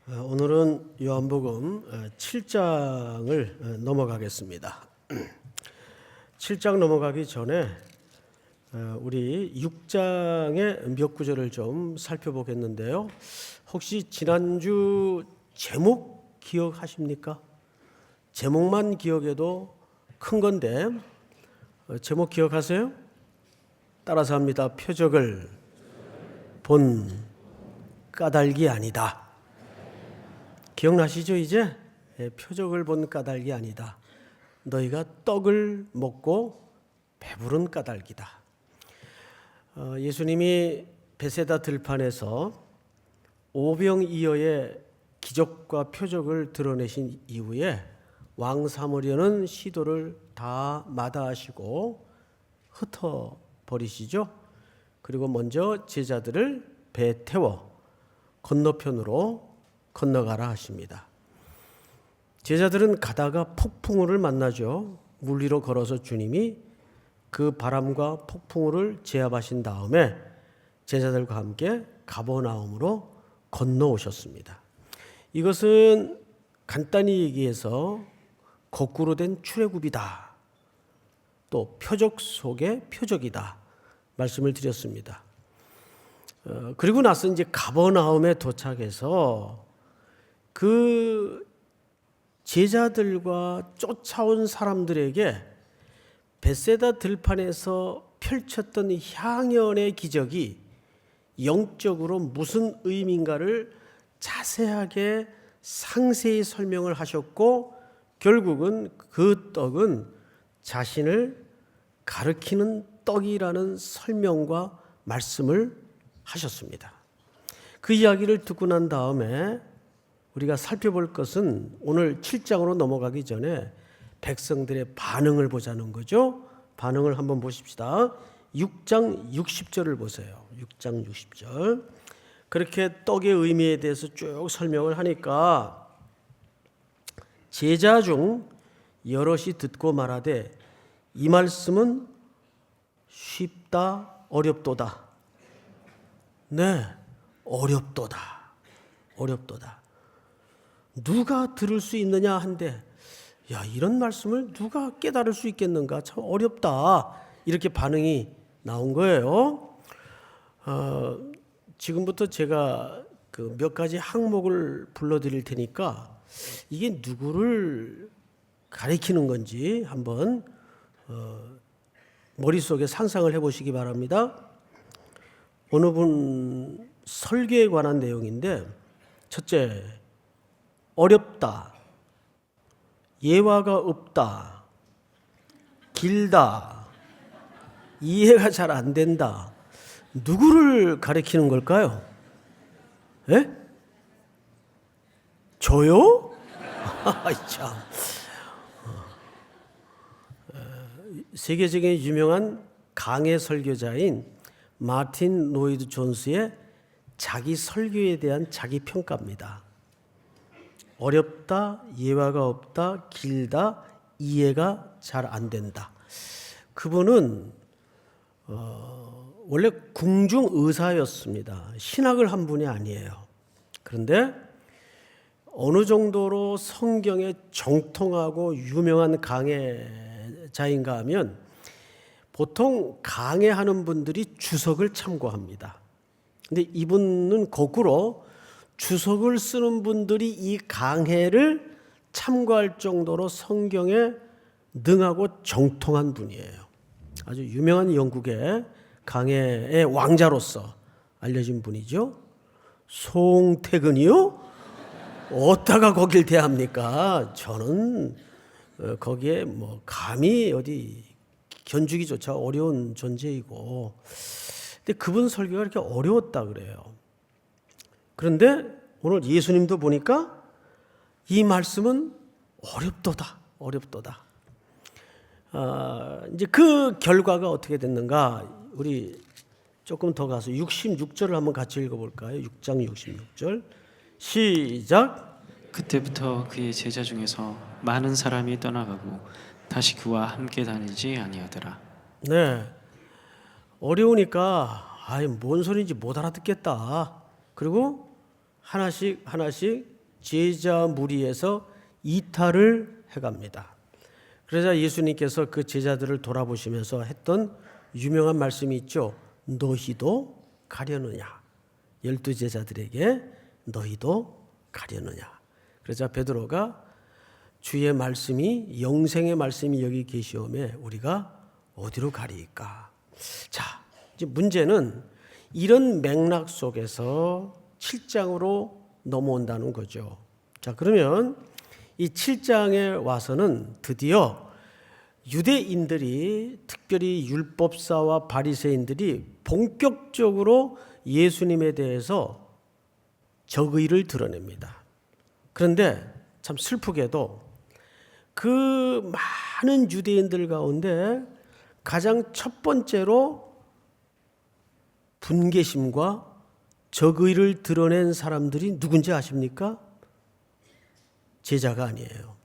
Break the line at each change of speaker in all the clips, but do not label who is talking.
오늘은 요한복음 7장을 넘어가겠습니다. 7장 넘어가기 전에 우리 6장의 몇 구절을 좀 살펴보겠는데요. 혹시 지난주 제목 기억하십니까? 제목만 기억해도 큰 건데 제목 기억하세요? 따라서 합니다. 표적을 본 까닭이 아니다. 기억나시죠 이제? 표적을 본 까닭이 아니다. 너희가 떡을 먹고 배부른 까닭이다. 예수님이 베세다 들판에서 오병이어의 기적과 표적을 드러내신 이후에 왕 삼으려는 시도를 다 마다하시고 흩어버리시죠. 그리고 먼저 제자들을 배에 태워 건너편으로 건너가라 하십니다. 제자들은 가다가 폭풍우를 만나죠. 물 위로 걸어서 주님이 그 바람과 폭풍우를 제압하신 다음에 제자들과 함께 가버나움으로 건너오셨습니다. 이것은 간단히 얘기해서 거꾸로 된 출애굽이다. 또 표적 속의 표적이다. 말씀을 드렸습니다. 그리고 나서 이제 가버나움에 도착해서 그 제자들과 쫓아온 사람들에게 벳세다 들판에서 펼쳤던 향연의 기적이 영적으로 무슨 의미인가를 자세하게 상세히 설명을 하셨고 결국은 그 떡은 자신을 가리키는 떡이라는 설명과 말씀을 하셨습니다. 그 이야기를 듣고 난 다음에 우리가 살펴볼 것은 오늘 7장으로 넘어가기 전에 백성들의 반응을 보자는 거죠. 반응을 한번 보십시다. 6장 60절을 보세요. 6장 60절. 그렇게 떡의 의미에 대해서 쭉 설명을 하니까 제자 중 여럿이 듣고 말하되 이 말씀은 쉽다 어렵도다. 네, 어렵도다. 어렵도다. 누가 들을 수 있느냐 한데 야 이런 말씀을 누가 깨달을 수 있겠는가 참 어렵다 이렇게 반응이 나온 거예요. 지금부터 제가 그 몇 가지 항목을 불러드릴 테니까 이게 누구를 가리키는 건지 한번 머릿속에 상상을 해보시기 바랍니다. 어느 분 설교에 관한 내용인데 첫째 어렵다, 예화가 없다, 길다, 이해가 잘 안 된다. 누구를 가리키는 걸까요? 예? 저요? 참. 세계적인 유명한 강해 설교자인 마틴 로이드 존스의 자기 설교에 대한 자기 평가입니다. 어렵다, 예화가 없다, 길다, 이해가 잘 안 된다. 그분은 원래 궁중 의사였습니다. 신학을 한 분이 아니에요. 그런데 어느 정도로 성경에 정통하고 유명한 강해자인가 하면 보통 강해하는 분들이 주석을 참고합니다. 근데 이분은 거꾸로 주석을 쓰는 분들이 이 강해를 참고할 정도로 성경에 능하고 정통한 분이에요. 아주 유명한 영국의 강해의 왕자로서 알려진 분이죠. 송태근이요? 어디다가 거길 대합니까? 저는 거기에 뭐 감히 어디 견주기조차 어려운 존재이고 근데 그분 설교가 이렇게 어려웠다 그래요. 그런데 오늘 예수님도 보니까 이 말씀은 어렵도다. 어렵도다. 이제 그 결과가 어떻게 됐는가? 우리 조금 더 가서 66절을 한번 같이 읽어볼까요? 6장 66절 시작.
그때부터 그의 제자 중에서 많은 사람이 떠나가고 다시 그와 함께 다니지 아니하더라.
네, 어려우니까 뭔 소리인지 못 알아듣겠다. 그리고 하나씩 제자 무리에서 이탈을 해갑니다. 그러자 예수님께서 그 제자들을 돌아보시면서 했던 유명한 말씀이 있죠. 너희도 가려느냐. 12제자들에게 너희도 가려느냐. 그러자 베드로가 주의 말씀이 영생의 말씀이 여기 계시오매 우리가 어디로 가리이까. 자, 이제 문제는 이런 맥락 속에서 7장으로 넘어온다는 거죠. 자, 그러면 이 7장에 와서는 드디어 유대인들이 특별히 율법사와 바리새인들이 본격적으로 예수님에 대해서 적의를 드러냅니다. 그런데 참 슬프게도 그 많은 유대인들 가운데 가장 첫 번째로 분개심과 적의를 드러낸 사람들이 누군지 아십니까? 제자가 아니에요.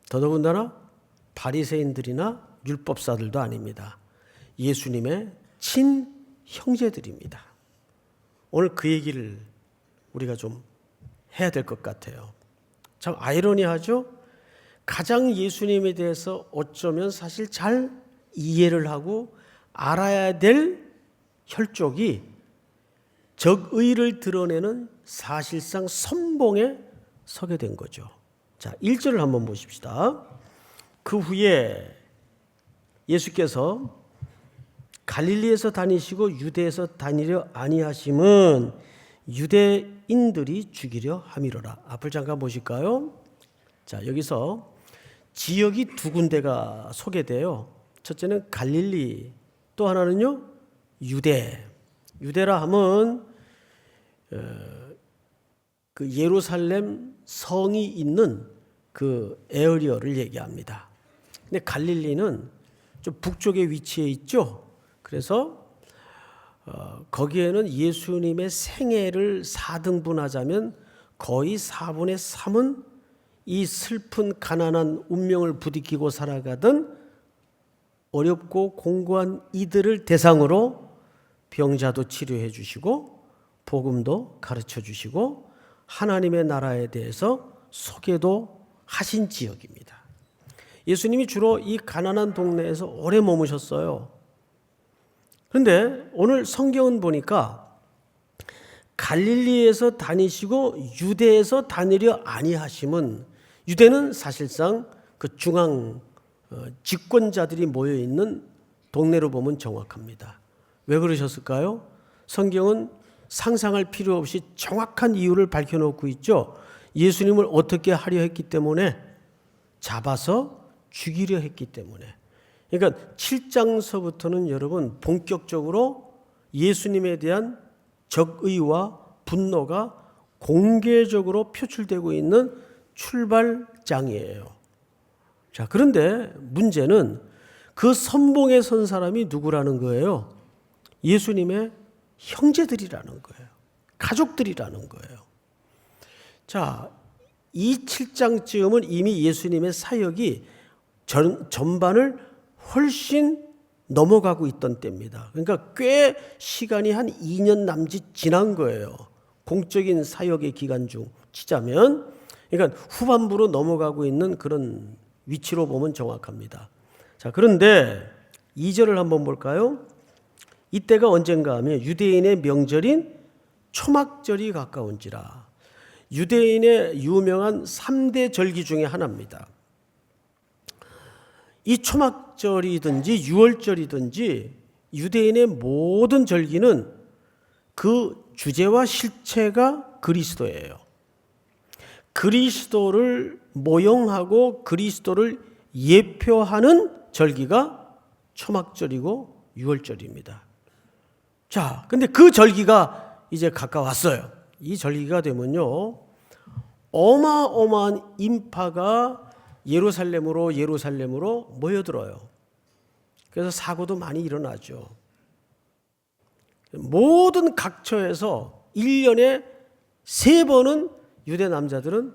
더더군다나 바리새인들이나 율법사들도 아닙니다. 예수님의 친형제들입니다. 오늘 그 얘기를 우리가 좀 해야 될 것 같아요. 참 아이러니하죠? 가장 예수님에 대해서 어쩌면 사실 잘 이해를 하고 알아야 될 혈족이 적의를 드러내는 사실상 선봉에 서게 된 거죠. 자, 1절을 한번 보십시다. 그 후에 예수께서 갈릴리에서 다니시고 유대에서 다니려 아니하심은 유대인들이 죽이려 함이로라. 앞을 잠깐 보실까요? 자, 여기서 지역이 두 군데가 소개돼요. 첫째는 갈릴리, 또 하나는요 유대. 유대라 하면 그 예루살렘 성이 있는 그 에어리어를 얘기합니다. 근데 갈릴리는 좀 북쪽에 위치해 있죠. 그래서 거기에는 예수님의 생애를 4등분하자면 거의 4분의 3은 이 슬픈 가난한 운명을 부딪히고 살아가던 어렵고 공고한 이들을 대상으로 병자도 치료해 주시고 복음도 가르쳐 주시고 하나님의 나라에 대해서 소개도 하신 지역입니다. 예수님이 주로 이 가난한 동네에서 오래 머무셨어요. 그런데 오늘 성경은 보니까 갈릴리에서 다니시고 유대에서 다니려 아니하심은, 유대는 사실상 그 중앙 집권자들이 모여 있는 동네로 보면 정확합니다. 왜 그러셨을까요? 성경은 상상할 필요 없이 정확한 이유를 밝혀놓고 있죠. 예수님을 어떻게 하려 했기 때문에, 잡아서 죽이려 했기 때문에. 그러니까 7장서부터는 여러분 본격적으로 예수님에 대한 적의와 분노가 공개적으로 표출되고 있는 출발장이에요. 자, 그런데 문제는 그 선봉에 선 사람이 누구라는 거예요? 예수님의 형제들이라는 거예요. 가족들이라는 거예요. 자, 이 7장쯤은 이미 예수님의 사역이 전반을 훨씬 넘어가고 있던 때입니다. 그러니까 꽤 시간이 한 2년 남짓 지난 거예요. 공적인 사역의 기간 중 치자면. 그러니까 후반부로 넘어가고 있는 그런 위치로 보면 정확합니다. 자, 그런데 2절을 한번 볼까요? 이때가 언젠가 하면 유대인의 명절인 초막절이 가까운지라. 유대인의 유명한 3대 절기 중에 하나입니다. 이 초막절이든지 유월절이든지 유대인의 모든 절기는 그 주제와 실체가 그리스도예요. 그리스도를 모형하고 그리스도를 예표하는 절기가 초막절이고 유월절입니다. 자, 근데 그 절기가 이제 가까웠어요. 이 절기가 되면요, 어마어마한 인파가 예루살렘으로 모여들어요. 그래서 사고도 많이 일어나죠. 모든 각처에서 1년에 3번은 유대 남자들은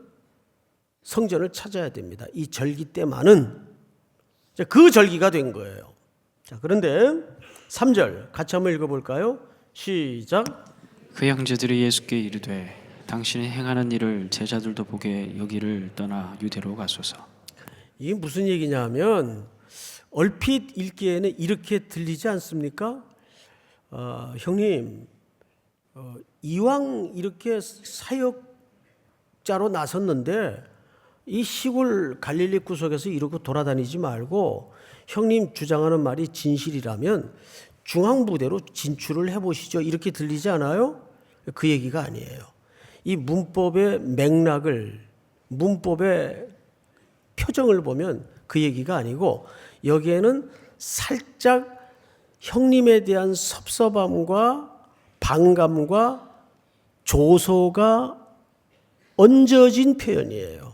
성전을 찾아야 됩니다. 이 절기 때만은 그 절기가 된 거예요. 자, 그런데 3절 같이 한번 읽어볼까요? 시작.
그 형제들이 예수께 이르되 당신이 행하는 일을 제자들도 보게 여기를 떠나 유대로 가소서.
이게 무슨 얘기냐면 얼핏 읽기에는 이렇게 들리지 않습니까? 형님, 이왕 이렇게 사역자로 나섰는데 이 시골 갈릴리 구석에서 이러고 돌아다니지 말고 형님 주장하는 말이 진실이라면 중앙부대로 진출을 해보시죠. 이렇게 들리지 않아요? 그 얘기가 아니에요. 이 문법의 맥락을, 문법의 표정을 보면 그 얘기가 아니고 여기에는 살짝 형님에 대한 섭섭함과 반감과 조소가 얹어진 표현이에요.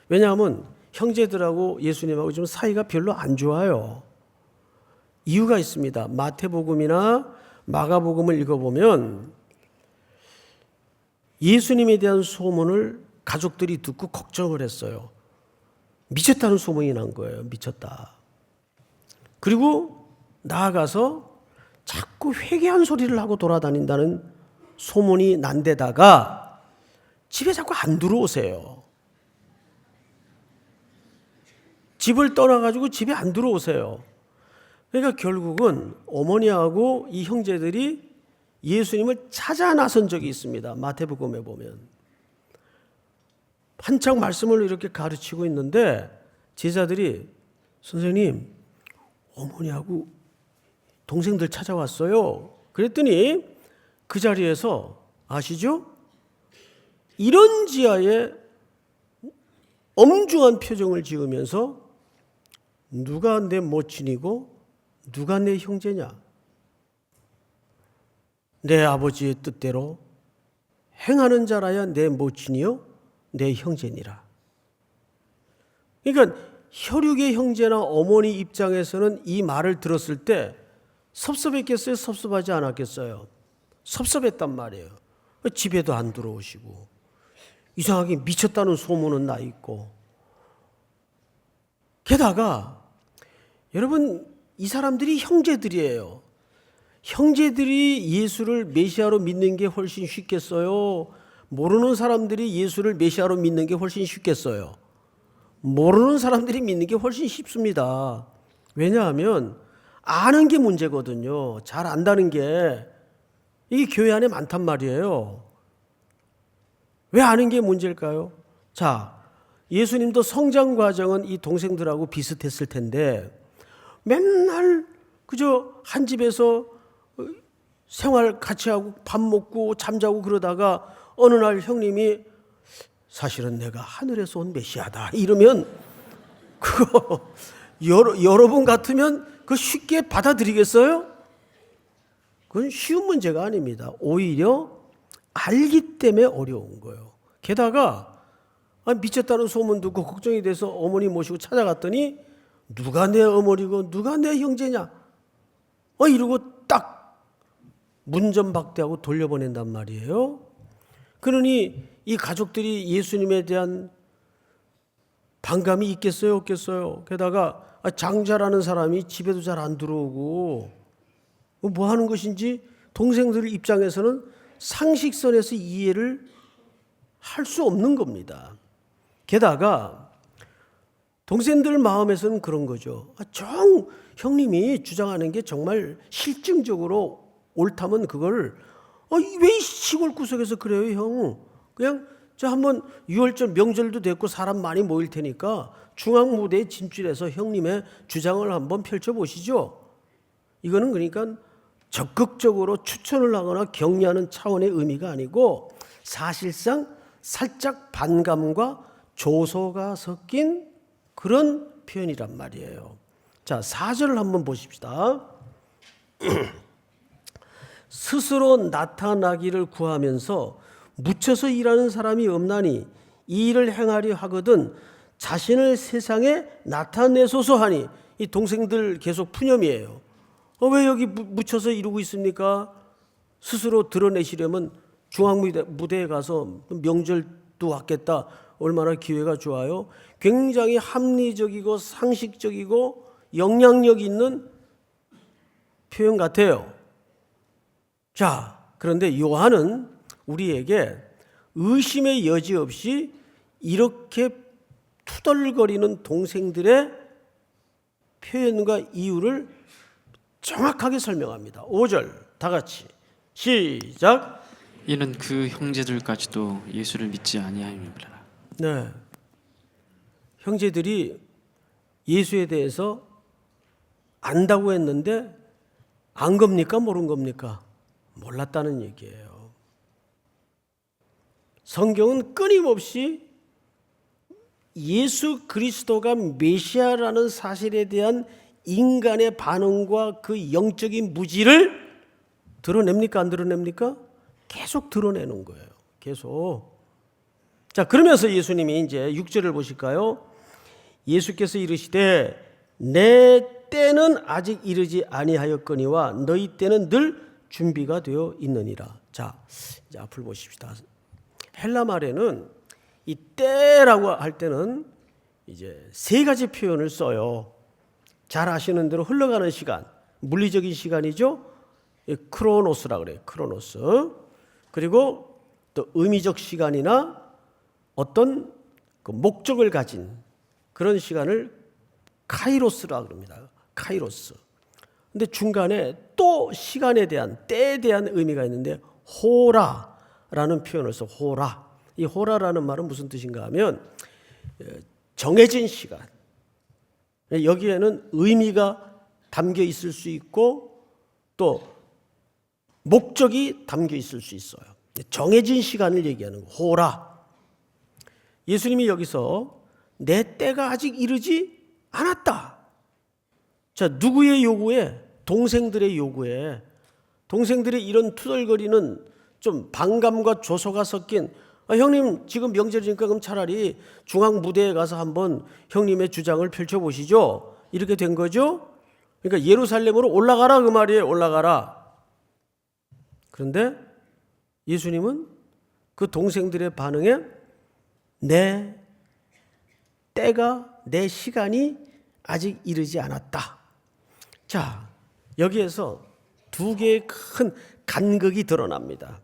왜냐하면 형제들하고 예수님하고 좀 사이가 별로 안 좋아요. 이유가 있습니다. 마태복음이나 마가복음을 읽어보면 예수님에 대한 소문을 가족들이 듣고 걱정을 했어요. 미쳤다는 소문이 난 거예요. 미쳤다. 그리고 나아가서 자꾸 회개한 소리를 하고 돌아다닌다는 소문이 난 데다가 집에 자꾸 안 들어오세요. 집을 떠나가지고 집에 안 들어오세요. 그러니까 결국은 어머니하고 이 형제들이 예수님을 찾아 나선 적이 있습니다. 마태복음에 보면. 한창 말씀을 이렇게 가르치고 있는데 제자들이 선생님, 어머니하고 동생들 찾아왔어요. 그랬더니 그 자리에서 아시죠? 이런 지하에 엄중한 표정을 지으면서 누가 내 모친이고 누가 내 형제냐? 내 아버지의 뜻대로 행하는 자라야 내 모친이요 내 형제니라. 그러니까 혈육의 형제나 어머니 입장에서는 이 말을 들었을 때 섭섭했겠어요? 섭섭하지 않았겠어요? 섭섭했단 말이에요. 집에도 안 들어오시고 이상하게 미쳤다는 소문은 나 있고 게다가 여러분 이 사람들이 형제들이에요. 형제들이 예수를 메시아로 믿는 게 훨씬 쉽겠어요? 모르는 사람들이 예수를 메시아로 믿는 게 훨씬 쉽겠어요? 모르는 사람들이 믿는 게 훨씬 쉽습니다. 왜냐하면 아는 게 문제거든요. 잘 안다는 게 이게 교회 안에 많단 말이에요. 왜 아는 게 문제일까요? 자, 예수님도 성장 과정은 이 동생들하고 비슷했을 텐데 맨날 그저 한 집에서 생활 같이 하고 밥 먹고 잠자고 그러다가 어느 날 형님이 사실은 내가 하늘에서 온 메시아다 이러면 그거 여러분 같으면 그거 쉽게 받아들이겠어요? 그건 쉬운 문제가 아닙니다. 오히려 알기 때문에 어려운 거예요. 게다가 미쳤다는 소문 듣고 걱정이 돼서 어머니 모시고 찾아갔더니 누가 내 어머니고 누가 내 형제냐? 이러고 딱 문전박대하고 돌려보낸단 말이에요. 그러니 이 가족들이 예수님에 대한 반감이 있겠어요, 없겠어요? 게다가 장자라는 사람이 집에도 잘 안 들어오고 뭐 하는 것인지 동생들 입장에서는 상식선에서 이해를 할 수 없는 겁니다. 게다가 동생들 마음에서는 그런 거죠. 형님이 주장하는 게 정말 실증적으로 옳다면 그걸 왜 시골 구석에서 그래요, 형? 그냥 저 한번 6월절 명절도 됐고 사람 많이 모일 테니까 중앙 무대에 진출해서 형님의 주장을 한번 펼쳐보시죠. 이거는 그러니까 적극적으로 추천을 하거나 격려하는 차원의 의미가 아니고 사실상 살짝 반감과 조소가 섞인 그런 표현이란 말이에요. 자, 4절을 한번 보십시다. 스스로 나타나기를 구하면서 묻혀서 일하는 사람이 없나니 이 일을 행하려 하거든 자신을 세상에 나타내소서 하니 이 동생들 계속 푸념이에요. 왜 여기 묻혀서 이루고 있습니까? 스스로 드러내시려면 중앙무대에 가서 명절도 왔겠다. 얼마나 기회가 좋아요. 굉장히 합리적이고 상식적이고 영향력 있는 표현 같아요. 자, 그런데 요한은 우리에게 의심의 여지 없이 이렇게 투덜거리는 동생들의 표현과 이유를 정확하게 설명합니다. 5절 다 같이 시작.
이는 그 형제들까지도 예수를 믿지 아니하였느니라.
네, 형제들이 예수에 대해서 안다고 했는데 안 겁니까? 모른 겁니까? 몰랐다는 얘기예요. 성경은 끊임없이 예수 그리스도가 메시아라는 사실에 대한 인간의 반응과 그 영적인 무지를 드러냅니까? 안 드러냅니까? 계속 드러내는 거예요. 계속. 자, 그러면서 예수님이 이제 6절을 보실까요? 예수께서 이르시되 내 때는 아직 이르지 아니하였거니와 너희 때는 늘 준비가 되어 있느니라. 자, 이제 앞을 보십시다. 헬라 말에는 이 때라고 할 때는 이제 세 가지 표현을 써요. 잘 아시는 대로 흘러가는 시간, 물리적인 시간이죠. 크로노스라 그래요. 크로노스. 그리고 또 의미적 시간이나 어떤 그 목적을 가진 그런 시간을 카이로스라 그럽니다. 카이로스. 근데 중간에 또 시간에 대한 때에 대한 의미가 있는데 호라라는 표현을 써. 호라. 이 호라라는 말은 무슨 뜻인가 하면 정해진 시간. 여기에는 의미가 담겨 있을 수 있고 또 목적이 담겨 있을 수 있어요. 정해진 시간을 얘기하는 거. 호라. 예수님이 여기서 내 때가 아직 이르지 않았다. 자, 누구의 요구에? 동생들의 요구에. 동생들의 이런 투덜거리는 좀 반감과 조소가 섞인 형님 지금 명절이니까 그럼 차라리 중앙 무대에 가서 한번 형님의 주장을 펼쳐보시죠. 이렇게 된 거죠. 그러니까 예루살렘으로 올라가라 그 말이에요. 올라가라. 그런데 예수님은 그 동생들의 반응에 내 때가 내 시간이 아직 이르지 않았다. 자, 여기에서 두 개의 큰 간극이 드러납니다.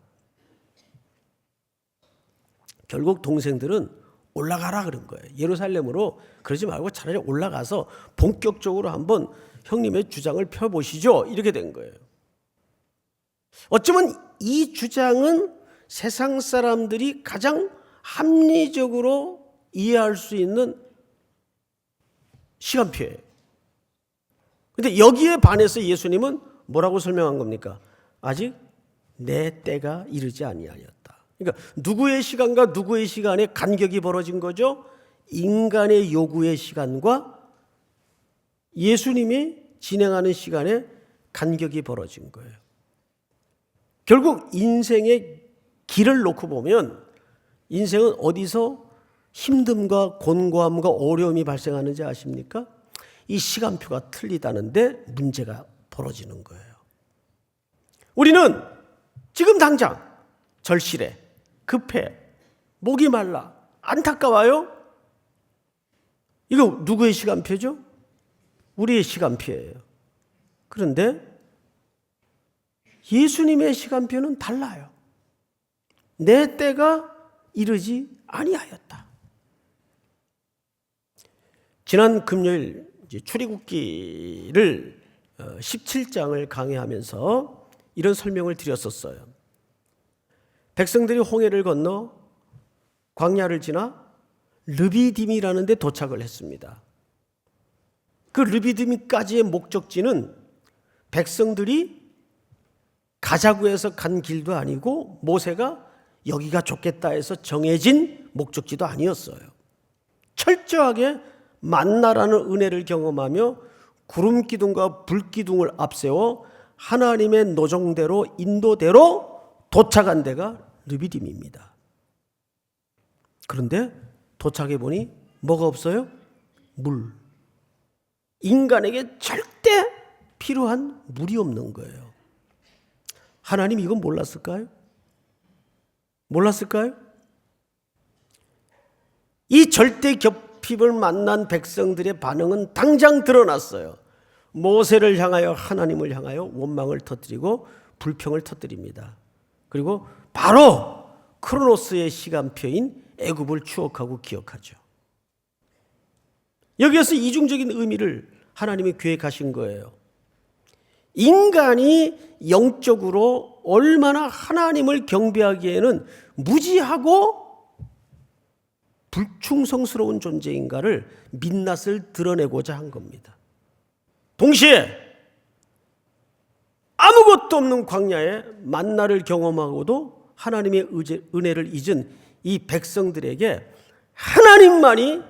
결국 동생들은 올라가라 그런 거예요. 예루살렘으로 그러지 말고 차라리 올라가서 본격적으로 한번 형님의 주장을 펴보시죠. 이렇게 된 거예요. 어쩌면 이 주장은 세상 사람들이 가장 합리적으로 이해할 수 있는 시간표예요. 그런데 여기에 반해서 예수님은 뭐라고 설명한 겁니까? 아직 내 때가 이르지 아니하였다. 그러니까 누구의 시간과 누구의 시간에 간격이 벌어진 거죠? 인간의 요구의 시간과 예수님이 진행하는 시간에 간격이 벌어진 거예요. 결국 인생의 길을 놓고 보면 인생은 어디서 힘듦과 곤고함과 어려움이 발생하는지 아십니까? 이 시간표가 틀리다는데 문제가 벌어지는 거예요. 우리는 지금 당장 절실해, 급해, 목이 말라, 안타까워요? 이거 누구의 시간표죠? 우리의 시간표예요. 그런데 예수님의 시간표는 달라요. 내 때가 이르지 아니하였다. 지난 금요일 출애굽기를 17장을 강의하면서 이런 설명을 드렸었어요. 백성들이 홍해를 건너 광야를 지나 르비딤이라는 데 도착을 했습니다. 그 르비딤까지의 목적지는 백성들이 가자고 해서 간 길도 아니고 모세가 여기가 좋겠다 해서 정해진 목적지도 아니었어요. 철저하게 만나라는 은혜를 경험하며 구름 기둥과 불 기둥을 앞세워 하나님의 노정대로 인도대로 도착한 데가 르비딤입니다. 그런데 도착해 보니 뭐가 없어요? 물. 인간에게 절대 필요한 물이 없는 거예요. 하나님 이건 몰랐을까요? 몰랐을까요? 이 절대 결핍을 만난 백성들의 반응은 당장 드러났어요. 모세를 향하여 하나님을 향하여 원망을 터뜨리고 불평을 터뜨립니다. 그리고 바로 크로노스의 시간표인 애굽을 추억하고 기억하죠. 여기에서 이중적인 의미를 하나님이 계획하신 거예요. 인간이 영적으로 얼마나 하나님을 경배하기에는 무지하고 불충성스러운 존재인가를 민낯을 드러내고자 한 겁니다. 동시에 아무것도 없는 광야에 만나를 경험하고도 하나님의 은혜를 잊은 이 백성들에게 하나님만이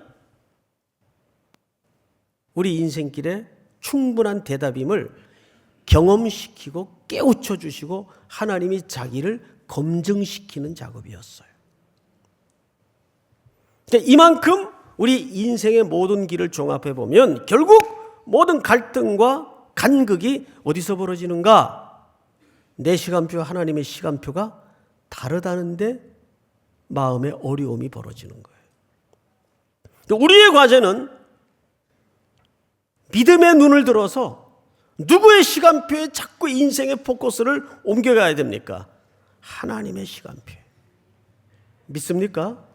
우리 인생길에 충분한 대답임을 경험시키고 깨우쳐 주시고 하나님이 자기를 검증시키는 작업이었어요. 이만큼 우리 인생의 모든 길을 종합해 보면 결국 모든 갈등과 간극이 어디서 벌어지는가? 내 시간표와 하나님의 시간표가 다르다는데 마음의 어려움이 벌어지는 거예요. 우리의 과제는 믿음의 눈을 들어서 누구의 시간표에 자꾸 인생의 포커스를 옮겨가야 됩니까? 하나님의 시간표에. 믿습니까?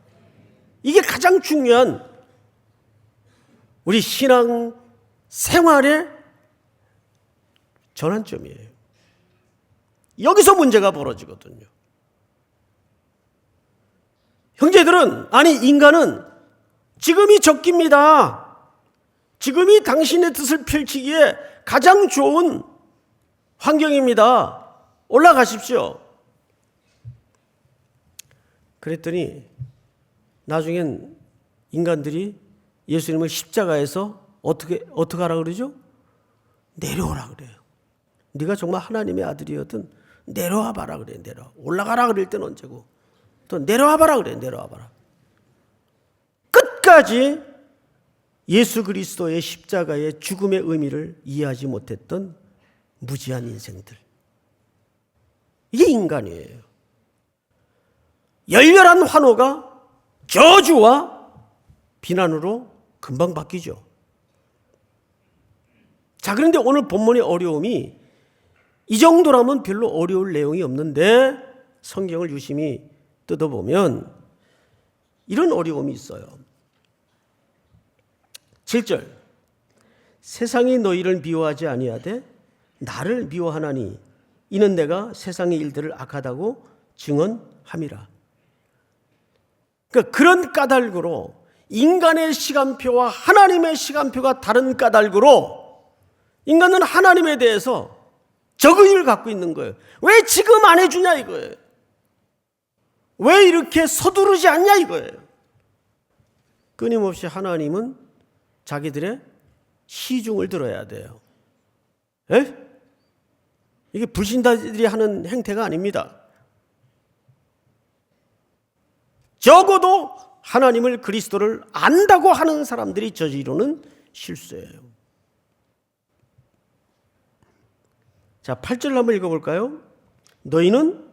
이게 가장 중요한 우리 신앙 생활의 전환점이에요. 여기서 문제가 벌어지거든요. 형제들은, 아니 인간은 지금이 적기입니다. 지금이 당신의 뜻을 펼치기에 가장 좋은 환경입니다. 올라가십시오. 그랬더니 나중엔 인간들이 예수님을 십자가에서 어떻게 하라 그러죠? 내려오라 그래요. 네가 정말 하나님의 아들이었든 내려와 봐라 그래. 내려와. 올라가라 그럴 때는 언제고 또 내려와 봐라 그래. 내려와 봐라. 끝까지 예수 그리스도의 십자가의 죽음의 의미를 이해하지 못했던 무지한 인생들. 이게 인간이에요. 열렬한 환호가 저주와 비난으로 금방 바뀌죠. 자, 그런데 오늘 본문의 어려움이 이 정도라면 별로 어려울 내용이 없는데 성경을 유심히 뜯어보면 이런 어려움이 있어요. 7절, 세상이 너희를 미워하지 아니하되 나를 미워하나니 이는 내가 세상의 일들을 악하다고 증언함이라. 그러니까 그런 까닭으로 인간의 시간표와 하나님의 시간표가 다른 까닭으로 인간은 하나님에 대해서 적의를 갖고 있는 거예요. 왜 지금 안 해주냐 이거예요. 왜 이렇게 서두르지 않냐 이거예요. 끊임없이 하나님은 자기들의 시중을 들어야 돼요. 에? 이게 불신자들이 하는 행태가 아닙니다. 적어도 하나님을 그리스도를 안다고 하는 사람들이 저지르는 실수예요. 자, 8절 한번 읽어볼까요? 너희는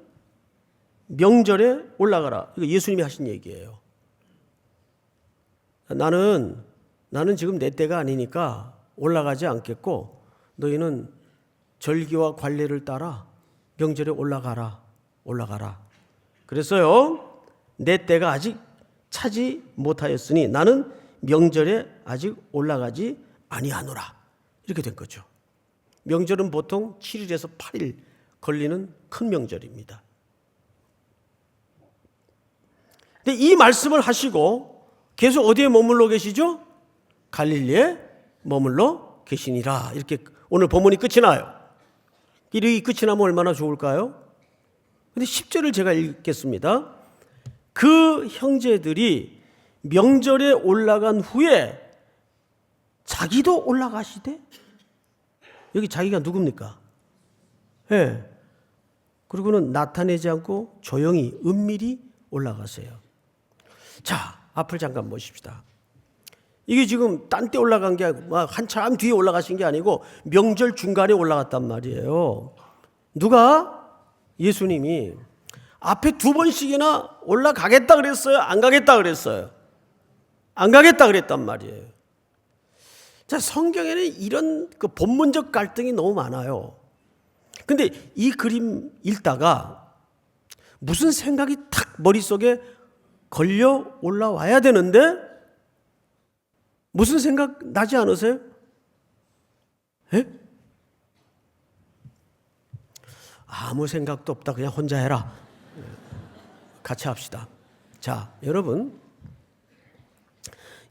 명절에 올라가라. 이거 예수님이 하신 얘기예요. 나는 지금 내 때가 아니니까 올라가지 않겠고 너희는 절기와 관례를 따라 명절에 올라가라. 그래서요, 내 때가 아직 차지 못하였으니 나는 명절에 아직 올라가지 아니하노라. 이렇게 된 거죠. 명절은 보통 7일에서 8일 걸리는 큰 명절입니다. 근데 이 말씀을 하시고 계속 어디에 머물러 계시죠? 갈릴리에 머물러 계시니라. 이렇게 오늘 본문이 끝이 나요. 이 끝이 나면 얼마나 좋을까요? 근데 10절을 제가 읽겠습니다. 그 형제들이 명절에 올라간 후에 자기도 올라가시되, 여기 자기가 누굽니까? 예. 그리고는 나타내지 않고 조용히 은밀히 올라가세요. 자, 앞을 잠깐 보십시다. 이게 지금 딴 때 올라간 게 아니고 한참 뒤에 올라가신 게 아니고 명절 중간에 올라갔단 말이에요. 누가? 예수님이 앞에 2번씩이나 올라가겠다 그랬어요? 안 가겠다 그랬어요? 안 가겠다 그랬단 말이에요. 자, 성경에는 이런 그 본문적 갈등이 너무 많아요. 근데 이 그림 읽다가 무슨 생각이 탁 머릿속에 걸려 올라와야 되는데 무슨 생각 나지 않으세요? 에? 아무 생각도 없다. 그냥 혼자 해라. 같이 합시다. 자, 여러분,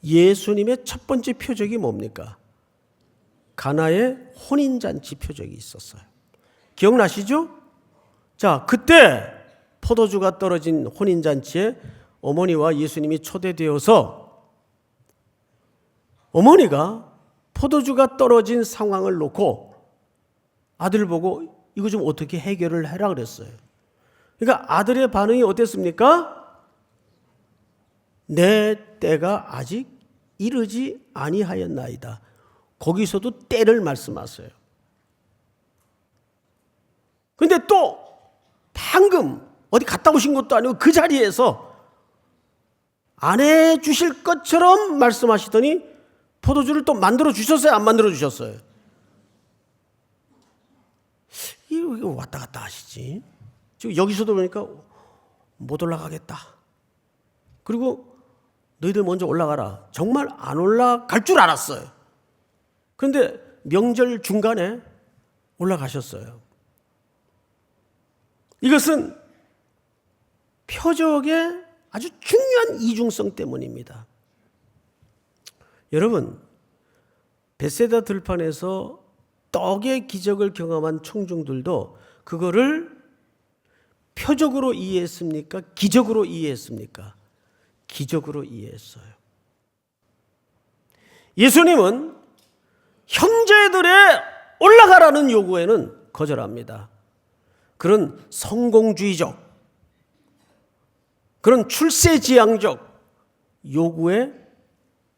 예수님의 첫 번째 표적이 뭡니까? 가나의 혼인잔치 표적이 있었어요. 기억나시죠? 자, 그때 포도주가 떨어진 혼인잔치에 어머니와 예수님이 초대되어서 어머니가 포도주가 떨어진 상황을 놓고 아들 보고 이거 좀 어떻게 해결을 해라 그랬어요. 그러니까 아들의 반응이 어땠습니까? 내 때가 아직 이르지 아니하였나이다. 거기서도 때를 말씀하세요. 근데 또 방금 어디 갔다 오신 것도 아니고 그 자리에서 안 해주실 것처럼 말씀하시더니 포도주를 또 만들어 주셨어요? 안 만들어 주셨어요? 이거 왔다 갔다 하시지. 지금 여기서도 보니까 못 올라가겠다. 그리고 너희들 먼저 올라가라. 정말 안 올라갈 줄 알았어요. 그런데 명절 중간에 올라가셨어요. 이것은 표적의 아주 중요한 이중성 때문입니다. 여러분, 벳세다 들판에서 떡의 기적을 경험한 청중들도 그거를 표적으로 이해했습니까? 기적으로 이해했습니까? 기적으로 이해했어요. 예수님은 형제들의 올라가라는 요구에는 거절합니다. 그런 성공주의적, 그런 출세지향적 요구에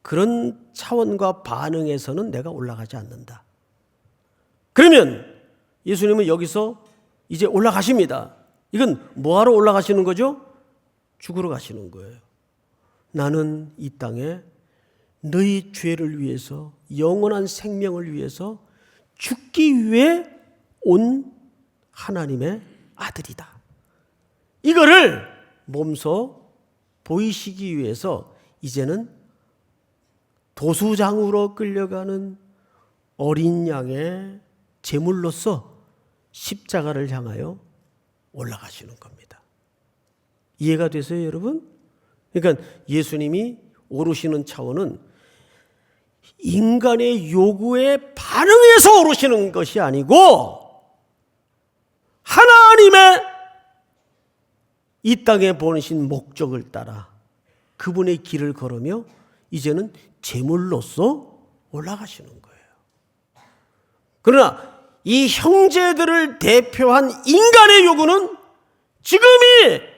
그런 차원과 반응에서는 내가 올라가지 않는다. 그러면 예수님은 여기서 이제 올라가십니다. 이건 뭐하러 올라가시는 거죠? 죽으러 가시는 거예요. 나는 이 땅에 너희 죄를 위해서, 영원한 생명을 위해서 죽기 위해 온 하나님의 아들이다. 이거를 몸소 보이시기 위해서 이제는 도수장으로 끌려가는 어린 양의 제물로서 십자가를 향하여 올라가시는 겁니다. 이해가 되세요, 여러분? 그러니까 예수님이 오르시는 차원은 인간의 요구에 반응해서 오르시는 것이 아니고 하나님의 이 땅에 보내신 목적을 따라 그분의 길을 걸으며 이제는 제물로서 올라가시는 거예요. 그러나 이 형제들을 대표한 인간의 요구는 지금이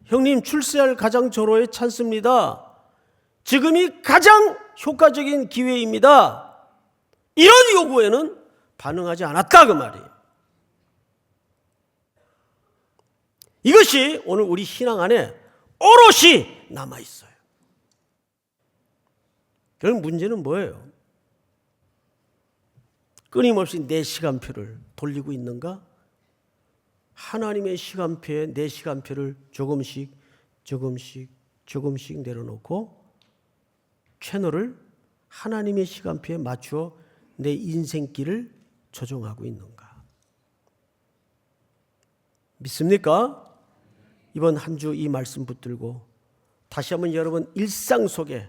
형님 출세할 가장 절호의 찬스입니다. 지금이 가장 효과적인 기회입니다. 이런 요구에는 반응하지 않았다 그 말이에요. 이것이 오늘 우리 신앙 안에 오롯이 남아있어요. 그럼 문제는 뭐예요? 끊임없이 내 시간표를 돌리고 있는가? 하나님의 시간표에 내 시간표를 조금씩 내려놓고 채널을 하나님의 시간표에 맞추어 내 인생길을 조정하고 있는가? 믿습니까? 이번 한 주 이 말씀 붙들고 다시 한번 여러분 일상 속에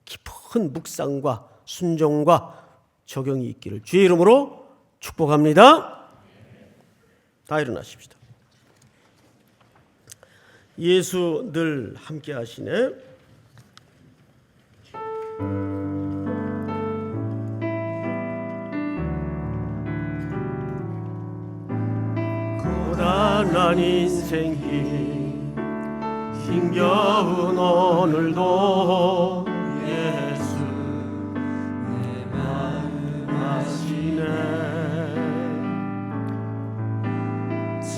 깊은 묵상과 순종과 적용이 있기를 주의 이름으로 축복합니다. 다 일어나십시다. 예수 늘 함께 하시네. 고단한 인생길 힘겨운 오늘도 예수 내 마음 아시네.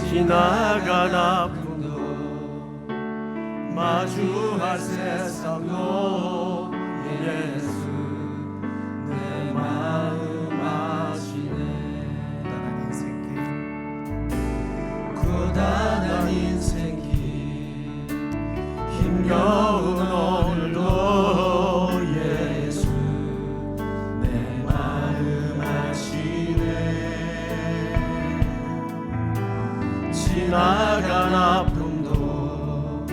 지나간 아픔도 마주할 세상도 예수 내 마음 아시네. 고단한 인생길
지나간 아픔도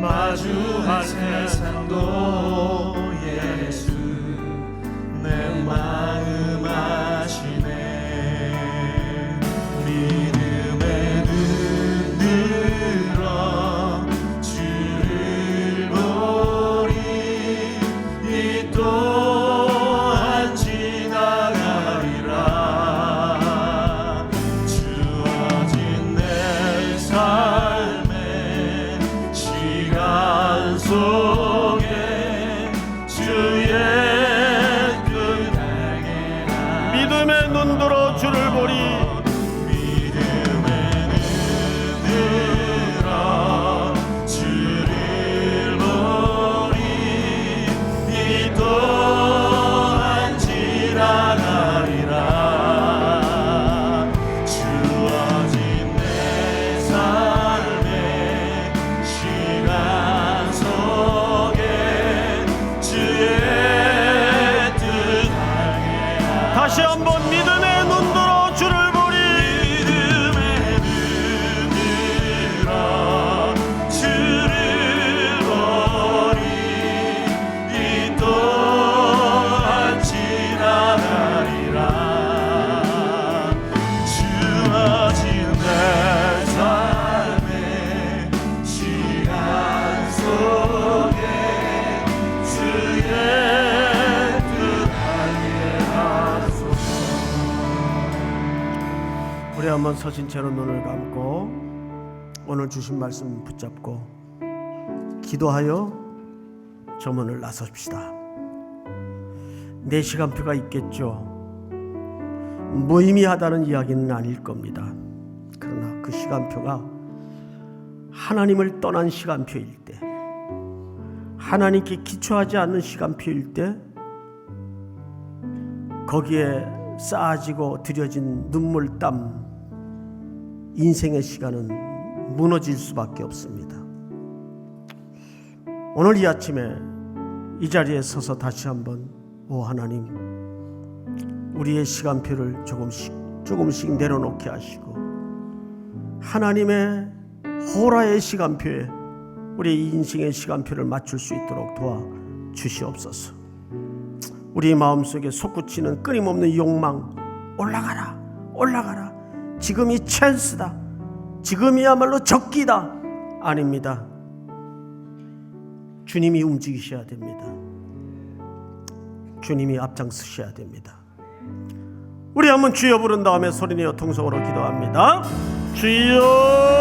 마주할 세상도 예수 내 마음 아시네. 믿음에 눈 들어 주를 보리. 이 또한 지나가리라. 주어진 내 삶의 시간 속에 주의 뜻 달게
믿음의 눈 들어 주를 보리.
믿음의 눈 들어 주를 보리. 이 또한 지나가리라. 주어진 내 삶의 시간 속에 주의 뜻 알게
다시 한번 믿음의 눈 들어 주를 보리.
믿음의 눈 들어 주를 보리. 이 또한 지나가리라. 주어진 내 삶의 시간 속에 주의 뜻 알게 하소서.
우리 한번 서신 채로 눈을 감고 오늘 주신 말씀 붙잡고 기도하여 저문을 나섭시다. 내 시간표가 있겠죠. 무의미하다는 이야기는 아닐 겁니다. 그러나 그 시간표가 하나님을 떠난 시간표일 때, 하나님께 기초하지 않는 시간표일 때, 거기에 쌓아지고 들여진 눈물, 땀, 인생의 시간은 무너질 수밖에 없습니다. 오늘 이 아침에 이 자리에 서서 다시 한번 오 하나님, 우리의 시간표를 조금씩 내려놓게 하시고 하나님의 호라의 시간표에 우리의 인생의 시간표를 맞출 수 있도록 도와주시옵소서. 우리 마음속에 솟구치는 끊임없는 욕망, 올라가라 올라가라, 지금이 찬스다, 지금이야말로 적기다, 아닙니다. 주님이 움직이셔야 됩니다. 주님이 앞장서셔야 됩니다. 우리 한번 주여 부른 다음에 소리내어 통성으로 기도합니다. 주여.